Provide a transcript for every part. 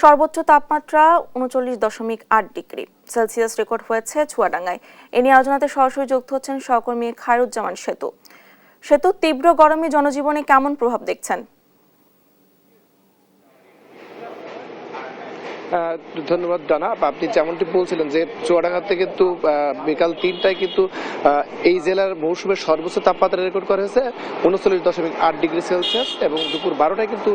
সর্বোচ্চ তাপমাত্রা ৩৯.৮ degree Celsius record হয়েছে চুয়াডাঙ্গায়। এ নিয়ে আলোচনাতে সরাসরি যুক্ত হচ্ছেন সহকর্মী খায়রুজ্জামান সেতু। তীব্র গরমে জনজীবনে কেমন প্রভাব দেখছেন? ধন্যবাদ জানা। আপনি যেমনটি বলছিলেন যে চুয়াডাঙ্গাতে কিন্তু বিকাল ৩টায় কিন্তু এই জেলার মৌসুমের সর্বোচ্চ তাপমাত্রা রেকর্ড করা হয়েছে ৩৯.৮ ডিগ্রি সেলসিয়াস এবং দুপুর 12টায় কিন্তু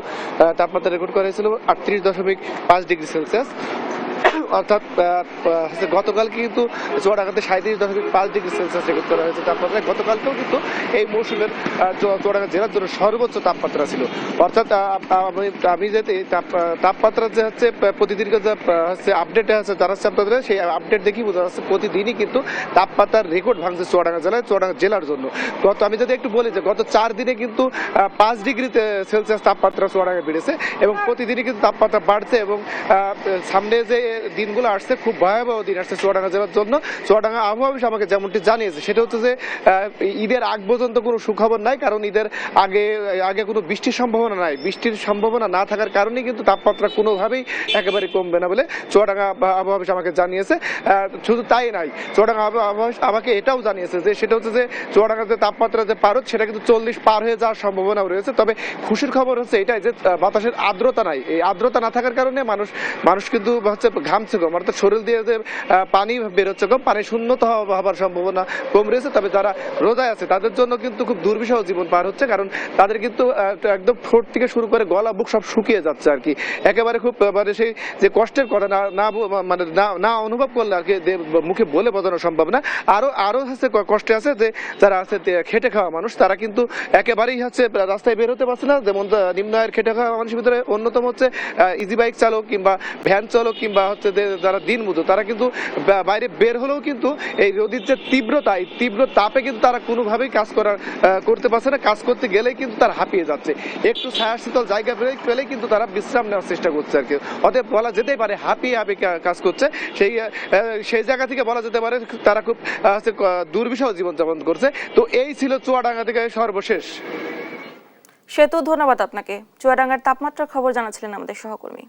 তাপমাত্রা রেকর্ড করা হয়েছিল ৩৮.৫ ডিগ্রি সেলসিয়াস। অর্থাৎ গতকালকে কিন্তু চুয়াডাঙ্গাতে ৩৭.৫ ডিগ্রি সেলসিয়াস রেকর্ড করা হয়েছে তাপমাত্রা। গতকালকেও কিন্তু এই মৌসুমের চুয়াডাঙ্গা জেলার জন্য সর্বোচ্চ তাপমাত্রা ছিল। অর্থাৎ আমি যেতে তাপমাত্রা যে হচ্ছে প্রতিদিনকে যে হচ্ছে আপডেট আছে যারা হচ্ছে আপনাদের সেই আপডেট দেখি বোঝা যাচ্ছে প্রতিদিনই কিন্তু তাপমাত্রার রেকর্ড ভাঙছে চুয়াডাঙ্গা জেলার জন্য। আমি যদি একটু বলি যে গত 4 দিনে কিন্তু 5 ডিগ্রি সেলসিয়াস তাপমাত্রা চুয়াডাঙ্গায় বেড়েছে এবং প্রতিদিনই কিন্তু তাপমাত্রা বাড়ছে এবং সামনে যে দিনগুলো আসছে খুব ভয়াবহ দিন আসছে চুয়াডাঙ্গা জেলার জন্য। চুয়াডাঙ্গা আবহাওয়া অফিস আমাকে যেমনটি জানিয়েছে সেটা হচ্ছে যে ঈদের আগ পর্যন্ত কোনো সুখবর নাই, কারণ ঈদের আগে কোনো বৃষ্টির সম্ভাবনা নাই। বৃষ্টির সম্ভাবনা না থাকার কারণেই কিন্তু তাপমাত্রা কোনোভাবেই একেবারে কমবে না বলে চুয়াডাঙ্গা আবহাওয়া অফিস আমাকে জানিয়েছে। শুধু তাই নাই, চুয়াডাঙ্গা আবহাওয়া অফিস আমাকে এটাও জানিয়েছে যে সেটা হচ্ছে যে চুয়াডাঙ্গার যে তাপমাত্রা যে পারদ সেটা কিন্তু 40 পার হয়ে যাওয়ার সম্ভাবনাও রয়েছে। তবে খুশির খবর হচ্ছে এটাই যে বাতাসের আর্দ্রতা নাই। এই আর্দ্রতা না থাকার কারণে মানুষ কিন্তু হচ্ছে ঘামছে কম, অর্থাৎ শরীর দিয়ে যে পানি বেরোচ্ছে কম, পানি শূন্যতা হওয়ার সম্ভাবনা কম রয়েছে। তবে যারা রোজায় আছে তাদের জন্য কিন্তু খুব দুর্বিষহ জীবন পার হচ্ছে, কারণ তাদের কিন্তু একদম ঠোঁট থেকে শুরু করে গলা বুক সব শুকিয়ে যাচ্ছে আর কি। একেবারে খুব মানে সেই যে কষ্টের কথা না অনুভব করলে আর কি মুখে বলে বোঝানো সম্ভব না। আরো হচ্ছে কষ্টে আছে যে যারা আছে খেটে খাওয়া মানুষ, তারা কিন্তু একেবারেই হচ্ছে রাস্তায় বের হতে পারছে না। যেমন নিম্ন আয়ের খেটে খাওয়া মানুষের ভিতরে অন্যতম হচ্ছে ইজি বাইক চালক কিংবা ভ্যান চালক কিংবা হচ্ছে যারা দিনমজুর, তারা কিন্তু বাইরে বের হলেও কিন্তু এই রোদের যে তীব্রতা, এই তীব্র তাপে কিন্তু তারা কোনোভাবেই করতে পারছে না। কাজ করতে গেলেই কিন্তু তারা হাঁপিয়ে যাচ্ছে। একটু ছায়া শীতল জায়গা পেলেই কিন্তু তারা বিশ্রাম নেওয়ার চেষ্টা করছে আর কি। অতএব বলা যেতেই পারে হাঁপিয়ে কাজ করছে। সেই জায়গা থেকে বলা যেতে পারে তারা খুব দুর্বিষহ জীবনযাপন করছে। তো এই ছিল চুয়াডাঙ্গা থেকে সর্বশেষ। সেতু, ধন্যবাদ আপনাকে। চুয়াডাঙ্গার তাপমাত্রার খবর জানাচ্ছিলেন আমাদের সহকর্মী।